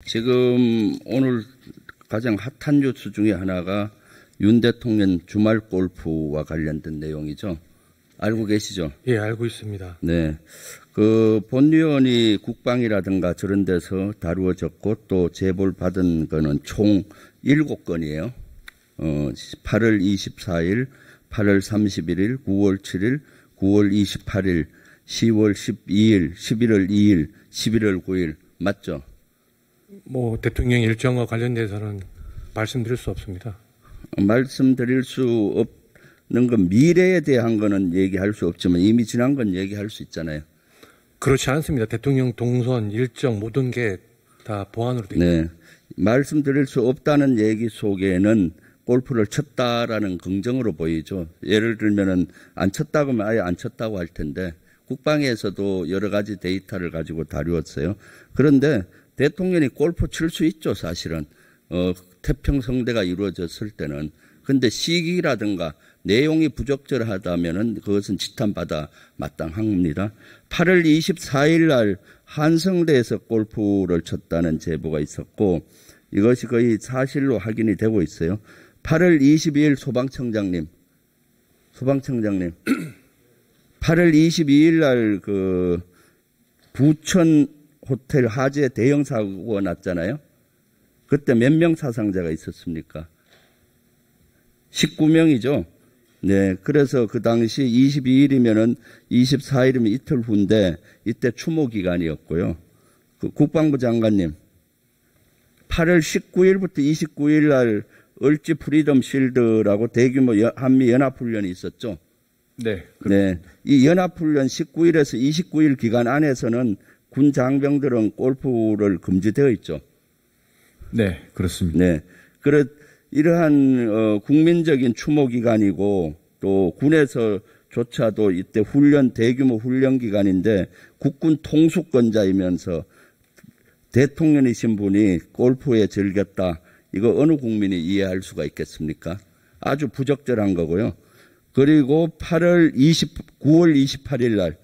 지금 오늘 가장 핫한 뉴스 중에 하나가 윤 대통령 주말 골프와 관련된 내용이죠. 알고 계시죠? 예, 알고 있습니다. 네. 그 본위원이 국방이라든가 저런 데서 다루어졌고 또 제보를 받은 거는 총 7건이에요. 8월 24일, 8월 31일, 9월 7일, 9월 28일, 10월 12일, 11월 2일, 11월 9일. 맞죠? 뭐 대통령 일정과 관련돼서는 말씀드릴 수 없습니다. 말씀드릴 수 없는 건 미래에 대한 거는 얘기할 수 없지만 이미 지난 건 얘기할 수 있잖아요. 그렇지 않습니다. 대통령 동선, 일정 모든 게 다 보안으로 되어 네. 있습니다. 말씀드릴 수 없다는 얘기 속에는 골프를 쳤다라는 긍정으로 보이죠. 예를 들면은 안 쳤다고 하면 아예 안 쳤다고 할 텐데 국방에서도 여러 가지 데이터를 가지고 다루었어요. 그런데 대통령이 골프 칠 수 있죠, 사실은. 태평성대가 이루어졌을 때는. 근데 시기라든가 내용이 부적절하다면은 그것은 지탄받아 마땅합니다. 8월 24일 날 한성대에서 골프를 쳤다는 제보가 있었고 이것이 거의 사실로 확인이 되고 있어요. 8월 22일 소방청장님 8월 22일 날 그 부천 호텔 화재 대형 사고가 났잖아요. 그때 몇 명 사상자가 있었습니까? 19명이죠. 네. 그래서 그 당시 22일이면은 24일이면 이틀 후인데 이때 추모 기간이었고요. 그 국방부 장관님 8월 19일부터 29일 날 을지 프리덤 실드라고 대규모 한미 연합훈련이 있었죠. 네. 네. 이 연합훈련 19일에서 29일 기간 안에서는 군 장병들은 골프를 금지되어 있죠. 네, 그렇습니다. 네. 이러한 국민적인 추모 기간이고 또 군에서조차도 이때 대규모 훈련 기간인데 국군 통수권자이면서 대통령이신 분이 골프에 즐겼다. 이거 어느 국민이 이해할 수가 있겠습니까? 아주 부적절한 거고요. 그리고 9월 28일 날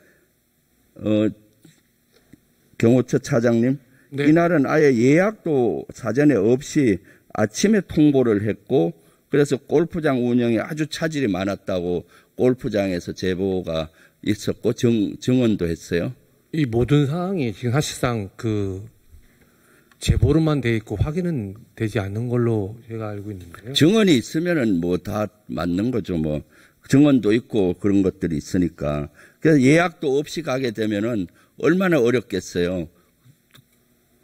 경호처 차장님, 네. 이날은 아예 예약도 사전에 없이 아침에 통보를 했고 그래서 골프장 운영에 아주 차질이 많았다고 골프장에서 제보가 있었고 증언도 했어요. 이 모든 사항이 지금 사실상 그 제보로만 돼 있고 확인은 되지 않는 걸로 제가 알고 있는데요. 증언이 있으면은 뭐 다 맞는 거죠. 뭐 증언도 있고 그런 것들이 있으니까. 그래서 예약도 없이 가게 되면은 얼마나 어렵겠어요.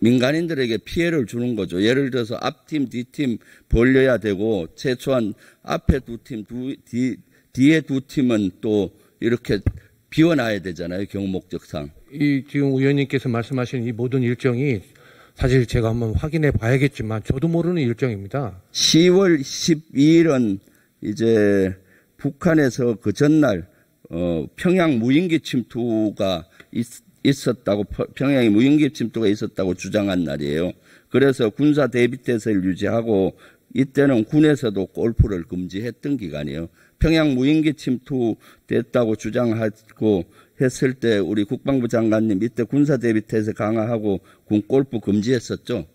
민간인들에게 피해를 주는 거죠. 예를 들어서 앞팀, 뒤팀 벌려야 되고 최소한 앞에 두 팀, 뒤에 두 팀은 또 이렇게 비워놔야 되잖아요. 경목적상. 이 지금 의원님께서 말씀하신 이 모든 일정이 사실 제가 한번 확인해 봐야겠지만 저도 모르는 일정입니다. 10월 12일은 이제 북한에서 그 전날 평양 무인기 침투가 있었다고 평양에 무인기 침투가 있었다고 주장한 날이에요. 그래서 군사 대비태세를 유지하고 이때는 군에서도 골프를 금지했던 기간이에요. 평양 무인기 침투됐다고 주장하고 했을 때 우리 국방부 장관님 이때 군사 대비태세 강화하고 군 골프 금지했었죠.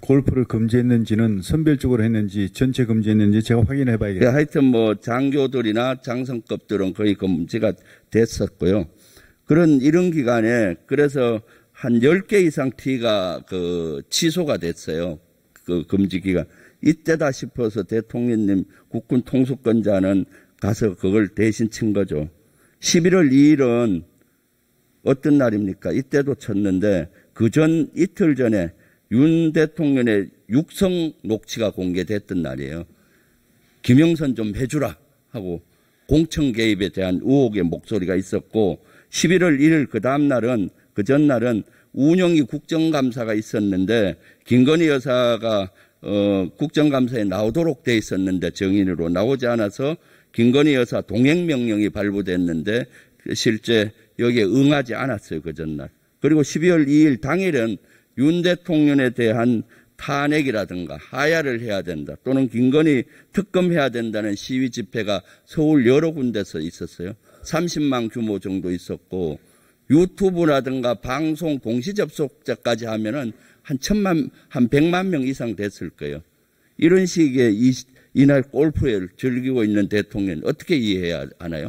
골프를 금지했는지는 선별적으로 했는지 전체 금지했는지 제가 확인해 봐야겠습니다. 하여튼 뭐 장교들이나 장성급들은 거의 금지가 됐었고요. 이런 기간에 그래서 한 10개 이상 티가 취소가 됐어요. 그 금지 기간. 이때다 싶어서 대통령님 국군 통수권자는 가서 그걸 대신 친 거죠. 11월 2일은 어떤 날입니까? 이때도 쳤는데 이틀 전에 윤 대통령의 육성 녹취가 공개됐던 날이에요. 김영선 좀 해주라 하고 공천 개입에 대한 의혹의 목소리가 있었고 11월 1일 그 전날은 운영이 국정감사가 있었는데 김건희 여사가 국정감사에 나오도록 돼 있었는데 정인으로 나오지 않아서 김건희 여사 동행명령이 발부됐는데 실제 여기에 응하지 않았어요. 그 전날. 그리고 12월 2일 당일은 윤 대통령에 대한 탄핵이라든가 하야를 해야 된다. 또는 김건희 특검해야 된다는 시위 집회가 서울 여러 군데서 있었어요. 30만 규모 정도 있었고 유튜브라든가 방송 동시 접속자까지 하면은 한 100만 명 이상 됐을 거예요. 이런 식의 이날 골프를 즐기고 있는 대통령 어떻게 이해해야 하나요?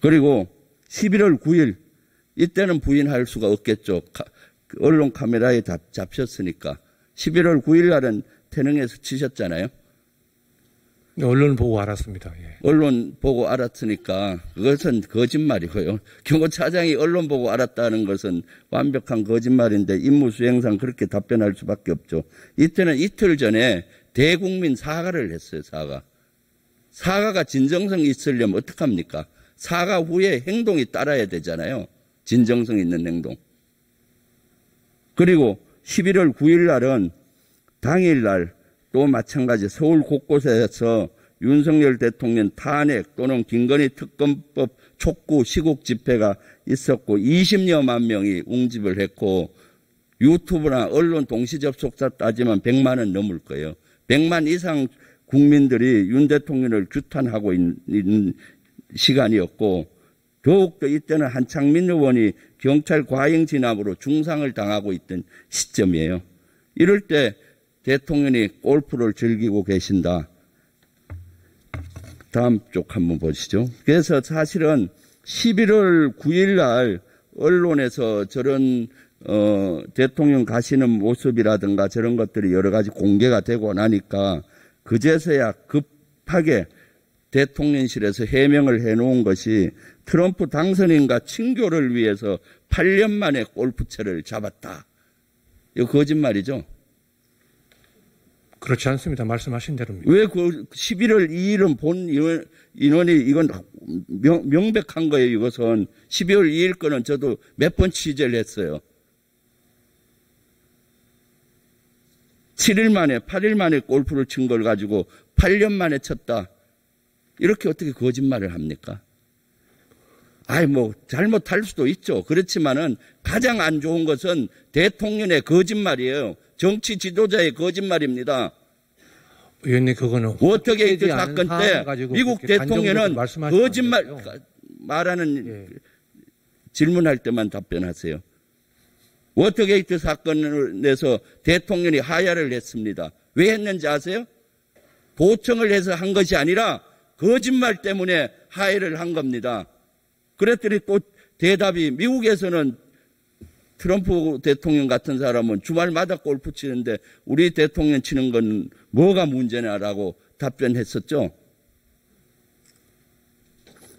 그리고 11월 9일 이때는 부인할 수가 없겠죠. 언론 카메라에 잡혔으니까. 11월 9일 날은 태릉에서 치셨잖아요. 언론 보고 알았습니다. 예. 언론 보고 알았으니까 그것은 거짓말이고요. 경호차장이 언론 보고 알았다는 것은 완벽한 거짓말인데 임무수행상 그렇게 답변할 수밖에 없죠. 이때는 이틀 전에 대국민 사과를 했어요. 사과가 진정성이 있으려면 어떡합니까? 사과 후에 행동이 따라야 되잖아요. 진정성 있는 행동. 그리고 11월 9일 날은 당일날 또 마찬가지 서울 곳곳에서 윤석열 대통령 탄핵 또는 김건희 특검법 촉구 시국 집회가 있었고 20여만 명이 웅집을 했고 유튜브나 언론 동시 접속자 따지면 100만은 넘을 거예요. 100만 이상 국민들이 윤 대통령을 규탄하고 있는 시간이었고 더욱더 이때는 한창민 의원이 경찰 과잉 진압으로 중상을 당하고 있던 시점이에요. 이럴 때 대통령이 골프를 즐기고 계신다. 다음 쪽 한번 보시죠. 그래서 사실은 11월 9일 날 언론에서 저런 대통령 가시는 모습이라든가 저런 것들이 여러 가지 공개가 되고 나니까 그제서야 급하게 대통령실에서 해명을 해놓은 것이 트럼프 당선인과 친교를 위해서 8년 만에 골프채를 잡았다. 이거 거짓말이죠. 그렇지 않습니다. 말씀하신 대로입니다. 왜 그 11월 2일은 본 인원이 이건 명백한 거예요. 이것은 12월 2일 거는 저도 몇 번 취재를 했어요. 7일 만에 8일 만에 골프를 친 걸 가지고 8년 만에 쳤다. 이렇게 어떻게 거짓말을 합니까? 뭐 잘못할 수도 있죠. 그렇지만은 가장 안 좋은 것은 대통령의 거짓말이에요. 정치 지도자의 거짓말입니다. 의원님 그거는 어떻게 이 사건 때 미국 대통령은 거짓말 말하는 질문할 때만 답변하세요. 워터게이트 사건을 내서 대통령이 하야를 했습니다. 왜 했는지 아세요? 도청을 해서 한 것이 아니라 거짓말 때문에 하야를 한 겁니다. 그랬더니 또 대답이 미국에서는 트럼프 대통령 같은 사람은 주말마다 골프 치는데 우리 대통령 치는 건 뭐가 문제냐라고 답변했었죠.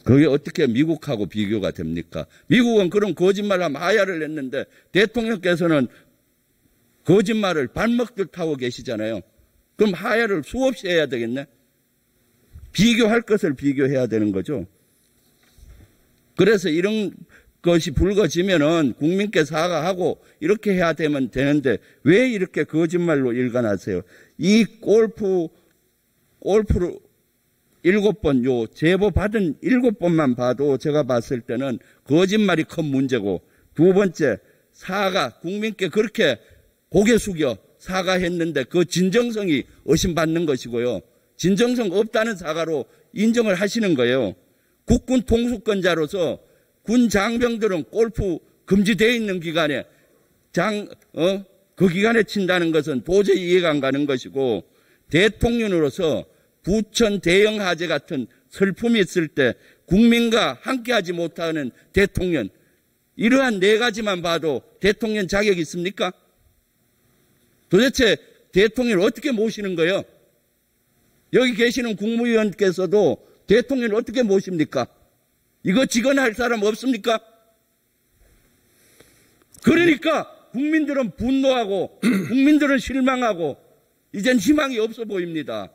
그게 어떻게 미국하고 비교가 됩니까? 미국은 그런 거짓말하면 하야를 했는데 대통령께서는 거짓말을 발먹듯 하고 계시잖아요. 그럼 하야를 수없이 해야 되겠네? 비교할 것을 비교해야 되는 거죠. 그래서 이런 것이 불거지면은 국민께 사과하고 이렇게 해야 되는데 왜 이렇게 거짓말로 일관하세요? 이 골프를 7번, 요 제보 받은 7번만 봐도 제가 봤을 때는 거짓말이 큰 문제고, 두 번째, 국민께 그렇게 고개 숙여 사과했는데 그 진정성이 의심받는 것이고요. 진정성 없다는 사과로 인정을 하시는 거예요. 국군 통수권자로서 군 장병들은 골프 금지되어 있는 기간에 그 기간에 친다는 것은 도저히 이해가 안 가는 것이고, 대통령으로서 부천 대형 화재 같은 슬픔이 있을 때 국민과 함께하지 못하는 대통령, 이러한 네 가지만 봐도 대통령 자격이 있습니까? 도대체 대통령을 어떻게 모시는 거예요? 여기 계시는 국무위원께서도 대통령을 어떻게 모십니까? 이거 직언할 사람 없습니까? 그러니까 국민들은 분노하고 국민들은 실망하고 이젠 희망이 없어 보입니다.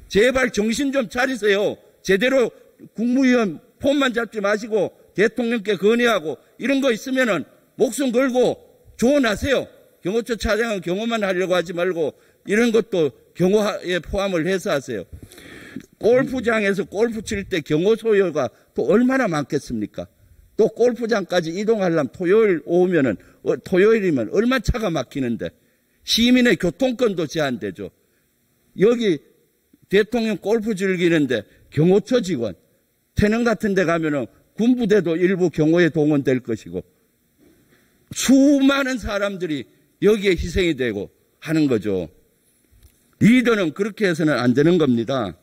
제발 정신 좀 차리세요. 제대로 국무위원 폼만 잡지 마시고 대통령께 건의하고 이런 거 있으면은 목숨 걸고 조언하세요. 경호처 차장은 경호만 하려고 하지 말고 이런 것도 경호에 포함을 해서 하세요. 골프장에서 골프 칠 때 경호 소요가 또 얼마나 많겠습니까? 또 골프장까지 이동하려면 토요일이면 얼마나 차가 막히는데 시민의 교통권도 제한되죠. 여기 대통령 골프 즐기는데 경호처 직원, 태릉 같은 데 가면은 군부대도 일부 경호에 동원될 것이고 수많은 사람들이 여기에 희생이 되고 하는 거죠. 리더는 그렇게 해서는 안 되는 겁니다.